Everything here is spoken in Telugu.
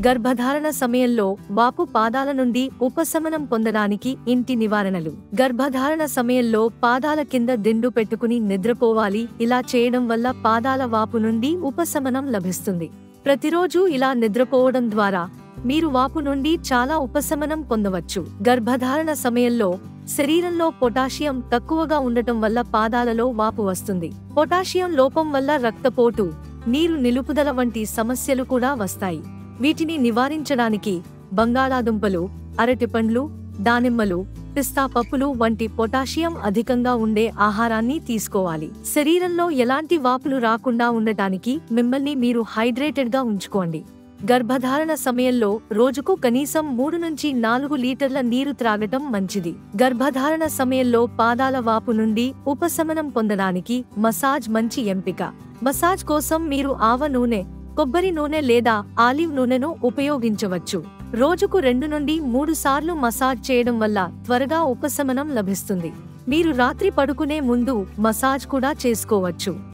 గర్భధారణ సమయంలో వాపు పాదాల నుండి ఉపశమనం పొందడానికి ఇంటి నివారణలు. గర్భధారణ సమయంలో పాదాల కింద దిండు పెట్టుకుని నిద్రపోవాలి. ఇలా చేయడం వల్ల పాదాల వాపు నుండి ఉపశమనం లభిస్తుంది. ప్రతిరోజు ఇలా నిద్రపోవడం ద్వారా మీరు వాపు నుండి చాలా ఉపశమనం పొందవచ్చు. గర్భధారణ సమయంలో శరీరంలో పొటాషియం తక్కువగా ఉండటం వల్ల పాదాలలో వాపు వస్తుంది. పొటాషియం లోపం వల్ల రక్తపోటు, నీరు నిలుపుదల వంటి సమస్యలు కూడా వస్తాయి. వీటిని నివారించడానికి బంగాళాదుంపలు, అరటిపండ్లు, దానిమ్మలు, పిస్తా పప్పులు వంటి పొటాషియం అధికంగా ఉండే ఆహారాన్ని తీసుకోవాలి. శరీరంలో ఎలాంటి వాపులు రాకుండా ఉండటానికి మిమ్మల్ని మీరు హైడ్రేటెడ్ గా ఉంచుకోండి. గర్భధారణ సమయంలో రోజుకు కనీసం 3 నుంచి 4 లీటర్ల నీరు త్రాగటం మంచిది. గర్భధారణ సమయంలో పాదాల వాపు నుండి ఉపశమనం పొందడానికి మసాజ్ మంచి ఎంపిక. మసాజ్ కోసం మీరు ఆవ నూనె, కొబ్బరి నూనె లేదా ఆలివ్ నూనెను ఉపయోగించవచ్చు. రోజుకు 2 నుండి 3 సార్లు మసాజ్ చేయడం వల్ల త్వరగా ఉపశమనం లభిస్తుంది. మీరు రాత్రి పడుకునే ముందు మసాజ్ కూడా చేసుకోవచ్చు.